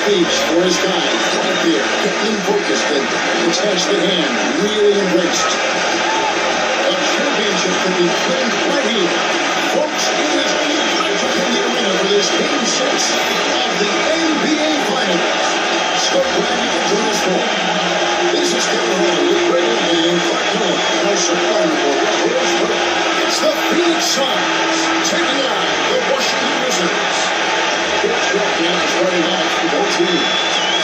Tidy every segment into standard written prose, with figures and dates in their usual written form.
speech for his guys right there. Get them focused and attach the hand. Really embraced. A championship can be claimed right here. Folks, it is electric in the arena for this Game 6 of the NBA Finals. So glad you can join us for. This is Kevin Hall with Greg and Clark Miller. Our supply report. It's the Phoenix Suns taking on the Washington Wizards. Coach Yorkman starting off with both teams.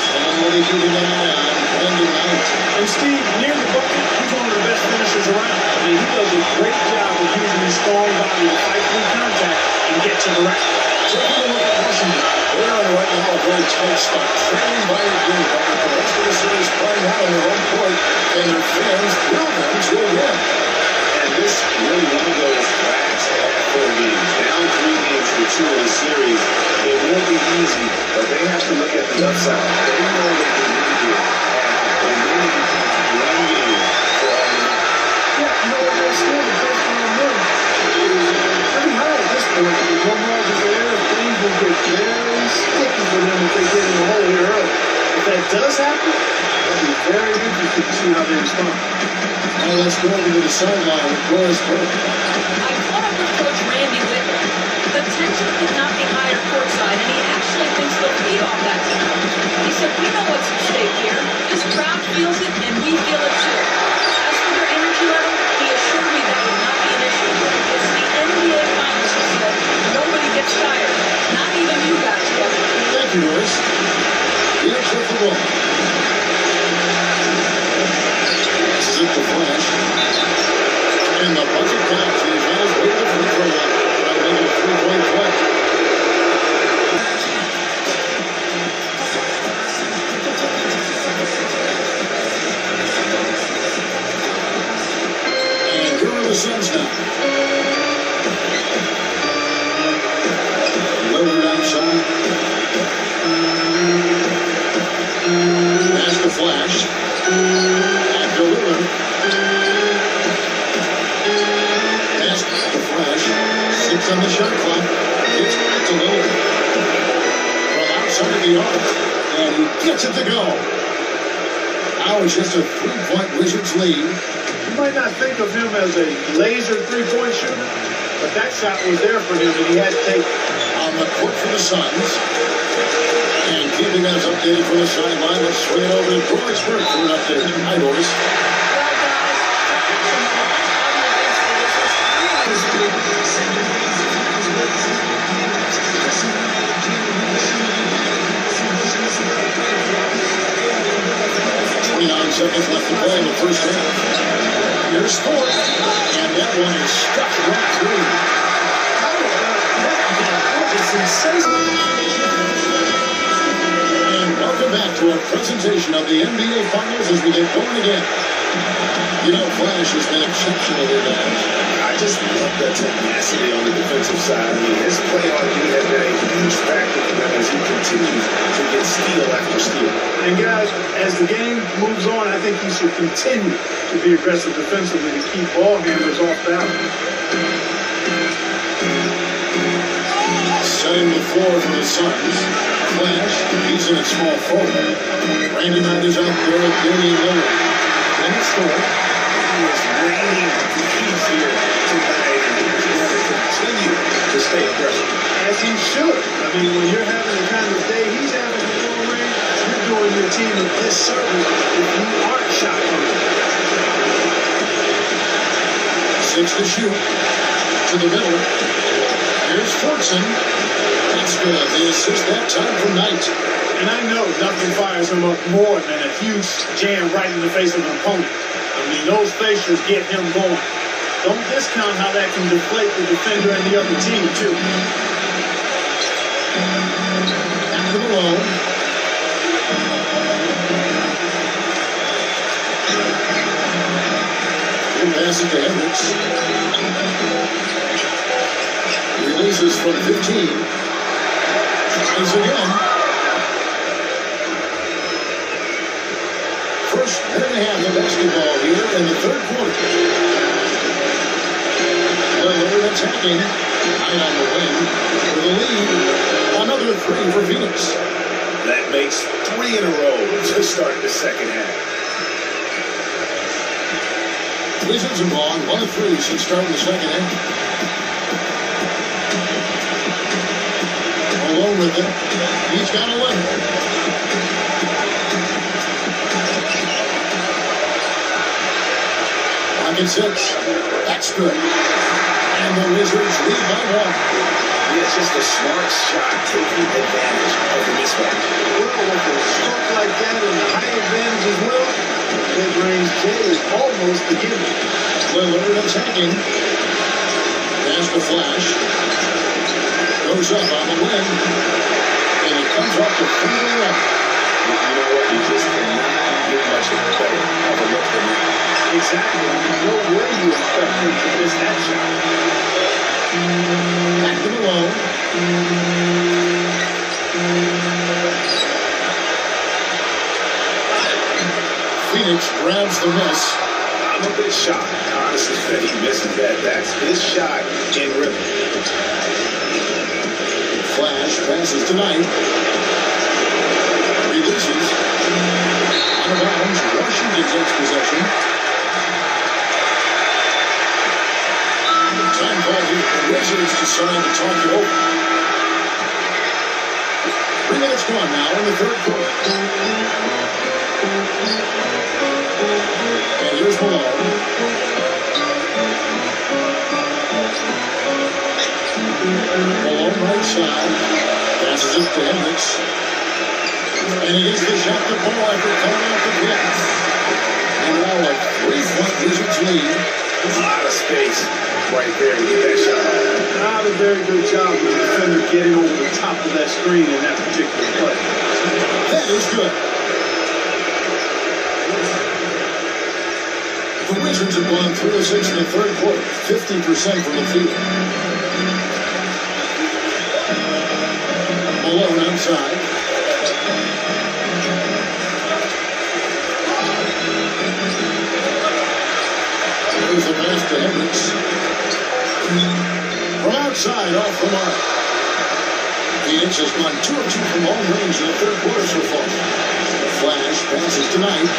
Somebody giving them and night. And Steve, near the bucket, he's one of the best finishers around. I mean, he does a great job of using his strong body to fight through contact and get to the rack. Taking a look at Washington. They're on right now a very tight spot. Trailing by a game, but with the rest of the series playing out on their own court, and their fans will them to win. And this is really one of those back-to-back games. Down 3 games for 2 in the series. It won't be easy, but they have to look at the upside. They know they can win here. And they need to keep one game for all the night. Yeah, you know what, they're still the first round win. Pretty high at this point. There's no margin for error. Things will get very sticky for them if they get in the hole here early. If that does happen, it'll be very interesting to see how they respond. Now let's go over to the sideline with Doris Burke. I caught up with Coach Randy Whitman. The tension could not be higher courtside, and he actually thinks they'll feed off that. He said, we know what's at stake here. This crowd feels it, and we feel it too. As for their energy level, he assured me that would not be an issue. It's the NBA Finals, he said. Nobody gets tired. Not even you guys, Kevin. Thank you, Doris. Here's the ball. This is it to Flash. And the bucket counts. He's on his way to the free throw line. That'll make it a 3-point play. And here are the Suns now. Lillard outside. Pass the Flash. Back to Lillard. Pass the Flash. 6 on the shot clock. It's back to Lillard. From outside of the arc. And he gets it to go. Now it's just a 3-point Wizards lead. You might not think of him as a laser three-point shooter, but that shot was there for him, and he had to take it. On the court for the Suns. And keeping us updated from the sideline, let's swing it over to Doris Burke for an update. Hi, Doris. Seconds left to play in the first half. Here's Thorpe, and that one is stuck right through. That was sensational. And welcome back to our presentation of the NBA Finals as we get going again. You know, Flash has been exceptional today. I just love that tenacity on the defensive side. I mean, his play on D has been a huge factor for them as he continues to get steal after steal. And guys, as the game moves on, I think he should continue to be aggressive defensively to keep ball handlers off balance. Setting the floor for the Suns. Flash, he's in a small forward. Brandon Knight is out there with Damian Lillard. And it's Thorpe. He is raining the keys here tonight, and he's going to continue to stay aggressive. As he should. I mean, when you're having the kind of day he's having in the rain, you're doing your team a disservice if you aren't shot hungry. 6 to shoot. To the middle. Here's Fortson. That's good. The assist that time from Knight. And I know nothing fires him up more than a huge jam right in the face of an opponent. I mean, those facials get him going. Don't discount how that can deflate the defender and the other team, too. After the low. Good pass it to Hendricks. Releases from 15. Tries again. First minute and a half of basketball here in the third quarter. Lillard attacking. High on the wing for the lead. Another 3 for Phoenix. That makes 3 in a row to start the second half. Wizards are on 1-3 since starting the second half. Alone with it. He's got 11. Pocket 6. That's good. And the Wizards lead by 1. It's just a smart shot taking advantage of the mismatch. Well, with a stroke like that and the height advantage as well, mid-range J is almost a given. Lillard attacking. Pass the Flash. Goes up on the wing. And it comes off the field of left. You know what? You just cannot get much better of a look than that. Exactly. You know where you expect him to miss that shot. Back to the low. Phoenix grabs the miss. I'm a bit shocked, honestly, that he misses that. That's his shot in rhythm. Flash passes to Knight. Releases. Out of bounds. Washington takes possession. Time call here. The Wizards decide to talk it over. 3 minutes gone now in the third quarter. And here's Malone. Malone right side. Passes it to Hendricks. And it is the shot to ball after coming off the pin. And now a 3-point Wizards lead. A lot of space right there to get that shot off. Not a very good job with the defender getting over the top of that screen in that particular play. That is good. The Wizards have gone 3 of 6 in the third quarter, 50% from the field. Malone outside. There's the pass to Hendricks. From outside, off the mark. Phoenix has gone 2 of 2 from long range in the third quarter so far. Flash passes to Knight.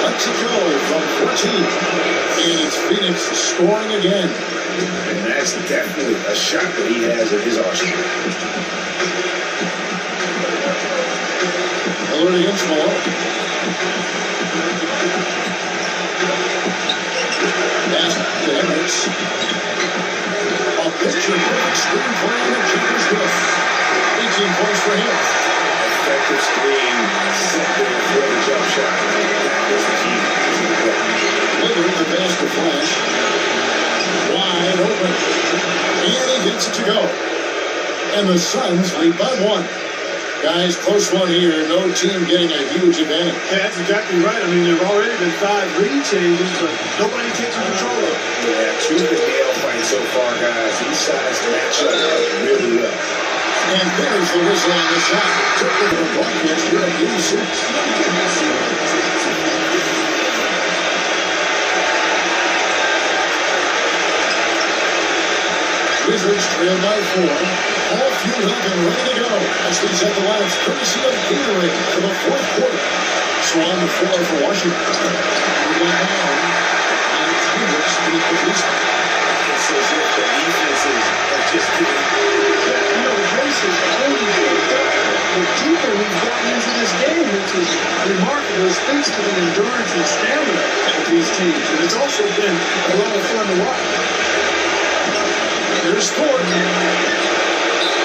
Lets it go from 14. And it's Phoenix scoring again. And that's definitely a shot that he has in his arsenal. Lillard against Malone. Pass to Hendricks. A picture-perfect screen play and the keeper's good. 18 points for him. Effective screen, second for the jump shot. That was the key to the play. Lillard the pass to Flash. Wide open. And he gets it to go. And the Suns lead by 1. Guys, close one here. No team getting a huge advantage. Yeah, that's exactly right. I mean, there have already been 5 lead changes, but nobody taking control of it. Yeah, tooth and nail fight so far, guys. These sides match up really well. And there's the whistle on the shot. Took it to the broadcast here at 86. Wizards trail by 4. All fueled up and ready to go as they set the lines courtesy of Gatorade for the fourth quarter. So on the floor for Washington. We go down, and Hendricks beat the Pistons. It's as if the defenses are just giving that. You know, the race is only the deeper we've gotten into this game, which is remarkable. It speaks to the endurance and stamina of these teams. And it's also been a lot of fun to watch. There's Ford.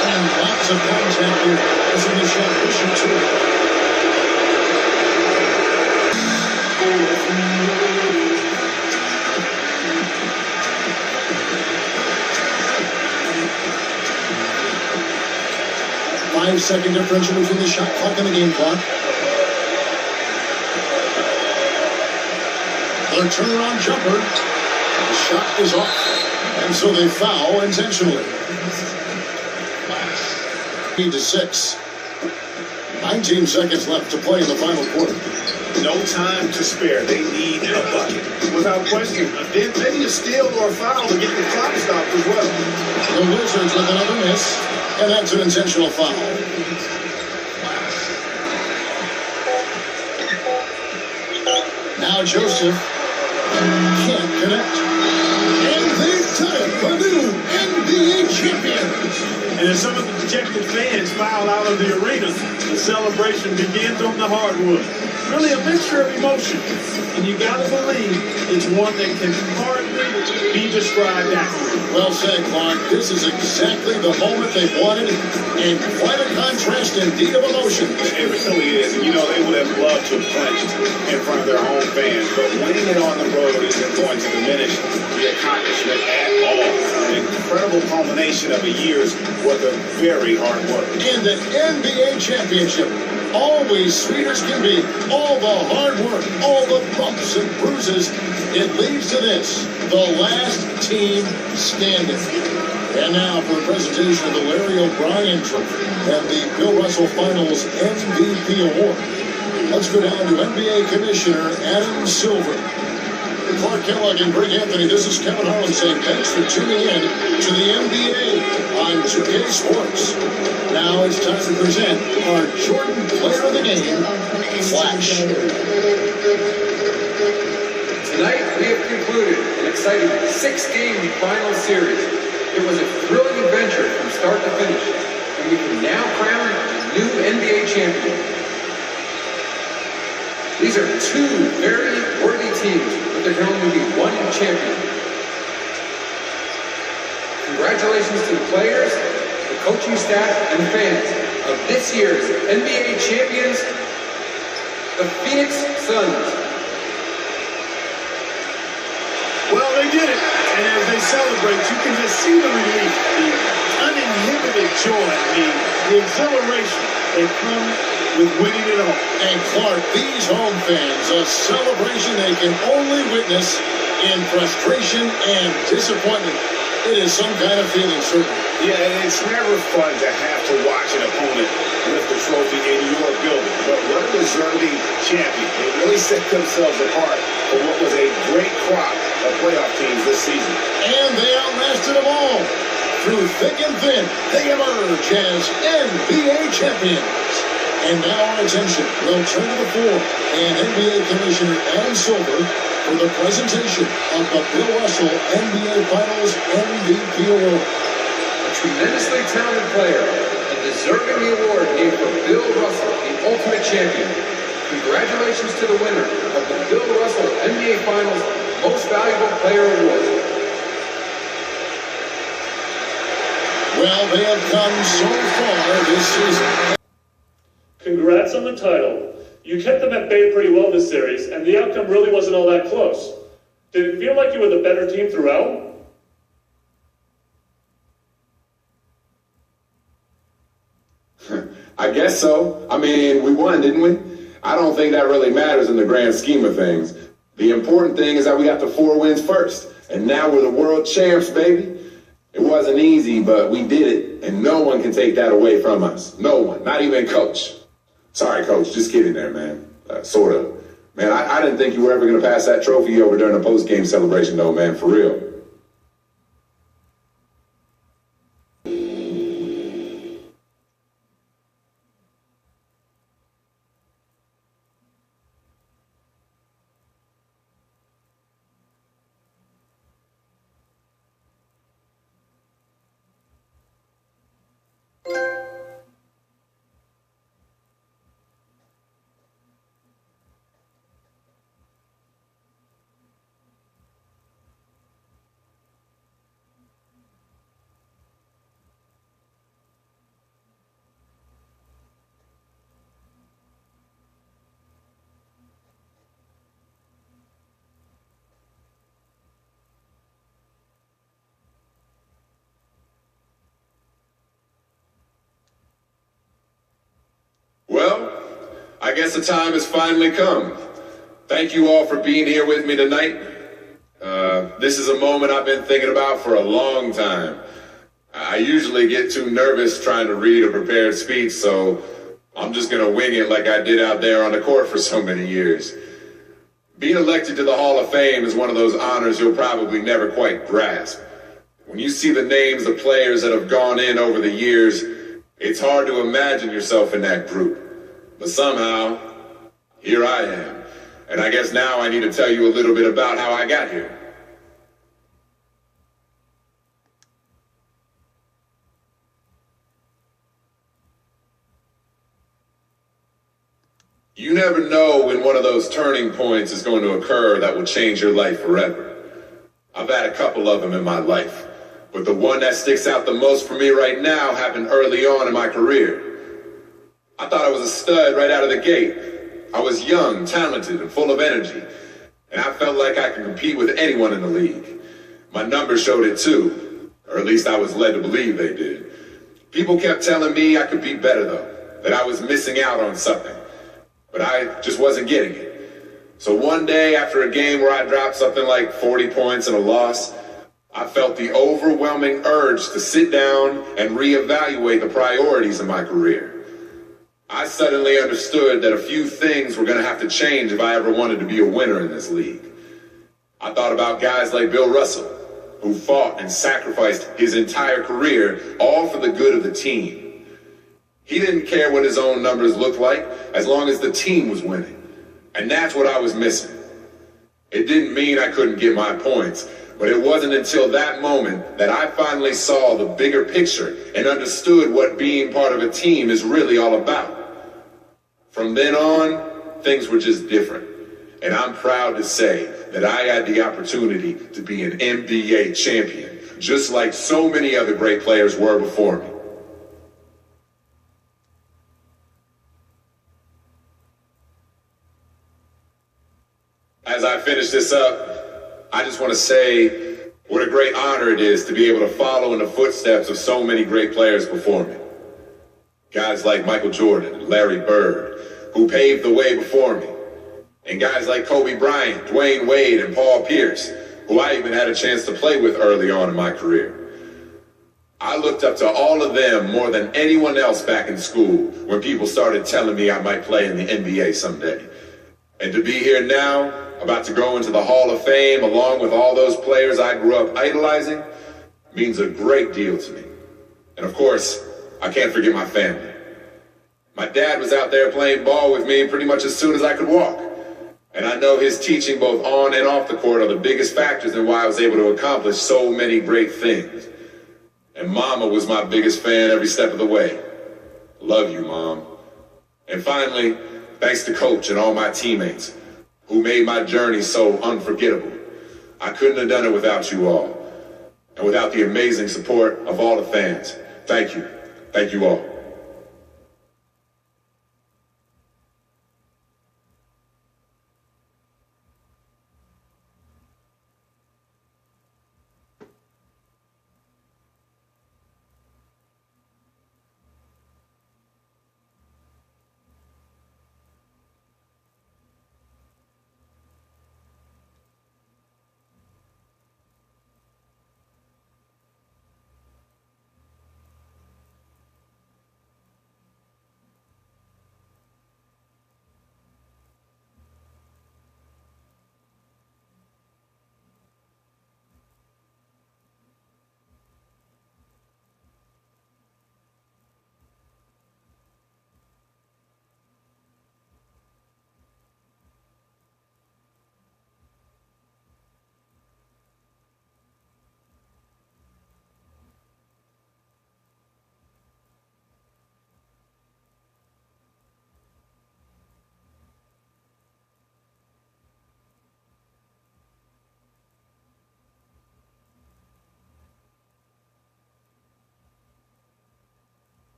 And lots of contact here. As in the shot, pushing 2. Five-second differential between the shot clock and the game clock. Their turnaround jumper. The shot is off. And so they foul intentionally. 8-6. 19 seconds left to play in the final quarter. No time to spare. They need a bucket. Without question. Then maybe a steal or a foul to get the clock stopped as well. The Wizards with another miss. And that's an intentional foul. Now Joseph can't connect. And they've tied the new NBA champions. And as some of the dejected fans file out of the arena, the celebration begins on the hardwood. Really a mixture of emotion, and you gotta believe it's one that can hardly be described accurately. Well said, Clark. This is exactly the moment they've wanted, and quite a contrast indeed of emotion. It really is. You know, they would have loved to have clinched in front of their home fans, but winning it on the road isn't going to diminish the accomplishment at all. An incredible culmination of a year's worth of very hard work. And an NBA championship. Always sweet as can be. All the hard work, all the bumps and bruises. It leads to this, the last team standing. And now for the presentation of the Larry O'Brien Trophy and the Bill Russell Finals MVP Award. Let's go down to NBA Commissioner Adam Silver. Clark Kellogg and Greg Anthony, this is Kevin Harlan saying thanks for tuning in to the NBA on 2K Sports. Now it's time to present our Jordan Player of the Game, Flash. Tonight we have concluded an exciting 6-game final series. It was a thrilling adventure from start to finish, and we can now crown a new NBA champion. These are two very worthy teams, but there can only be one champion. Congratulations to the players, the coaching staff, and fans of this year's NBA champions, the Phoenix Suns. Well, they did it, and as they celebrate, you can just see the relief, the uninhibited joy, the exhilaration that comes with winning it all. And Clark, these home fans, a celebration they can only witness in frustration and disappointment. It is some kind of feeling, certainly. Yeah, and it's never fun to have to watch an opponent lift the trophy in your building. But what a deserving champion. They really set themselves apart for what was a great crop of playoff teams this season. And they outlasted them all. Through thick and thin, they emerge as NBA champions. And now our attention will turn to the floor and NBA Commissioner Adam Silver for the presentation of the Bill Russell NBA Finals MVP Award. A tremendously talented player and deserving the award named for Bill Russell, the ultimate champion. Congratulations to the winner of the Bill Russell NBA Finals Most Valuable Player Award. Well, they have come so far this season. Congrats on the title. You kept them at bay pretty well this series, and the outcome really wasn't all that close. Did it feel like you were the better team throughout? I guess so. I mean, we won, didn't we? I don't think that really matters in the grand scheme of things. The important thing is that we got the 4 wins first, and now we're the world champs, baby. It wasn't easy, but we did it, and no one can take that away from us. No one, not even Coach. Sorry, Coach, just kidding there, man. Sort of. Man, I didn't think you were ever going to pass that trophy over during a post-game celebration, though, man, for real. Well, I guess the time has finally come. Thank you all for being here with me tonight. This is a moment I've been thinking about for a long time. I usually get too nervous trying to read a prepared speech, so I'm just going to wing it like I did out there on the court for so many years. Being elected to the Hall of Fame is one of those honors you'll probably never quite grasp. When you see the names of players that have gone in over the years, it's hard to imagine yourself in that group. But somehow, here I am. And I guess now I need to tell you a little bit about how I got here. You never know when one of those turning points is going to occur that will change your life forever. I've had a couple of them in my life, but the one that sticks out the most for me right now happened early on in my career. I thought I was a stud right out of the gate. I was young, talented, and full of energy, and I felt like I could compete with anyone in the league. My numbers showed it too, or at least I was led to believe they did. People kept telling me I could be better though, that I was missing out on something. But I just wasn't getting it. So one day after a game where I dropped something like 40 points in a loss, I felt the overwhelming urge to sit down and reevaluate the priorities of my career. I suddenly understood that a few things were going to have to change if I ever wanted to be a winner in this league. I thought about guys like Bill Russell, who fought and sacrificed his entire career, all for the good of the team. He didn't care what his own numbers looked like, as long as the team was winning. And that's what I was missing. It didn't mean I couldn't get my points, but it wasn't until that moment that I finally saw the bigger picture and understood what being part of a team is really all about. From then on, things were just different. And I'm proud to say that I had the opportunity to be an NBA champion, just like so many other great players were before me. As I finish this up, I just want to say what a great honor it is to be able to follow in the footsteps of so many great players before me. Guys like Michael Jordan and Larry Bird, who paved the way before me. And guys like Kobe Bryant, Dwayne Wade, and Paul Pierce, who I even had a chance to play with early on in my career. I looked up to all of them more than anyone else back in school when people started telling me I might play in the NBA someday. And to be here now, about to go into the Hall of Fame along with all those players I grew up idolizing, means a great deal to me. And of course, I can't forget my family. My dad was out there playing ball with me pretty much as soon as I could walk. And I know his teaching both on and off the court are the biggest factors in why I was able to accomplish so many great things. And Mama was my biggest fan every step of the way. Love you, Mom. And finally, thanks to Coach and all my teammates, who made my journey so unforgettable. I couldn't have done it without you all. And without the amazing support of all the fans. Thank you. Thank you all.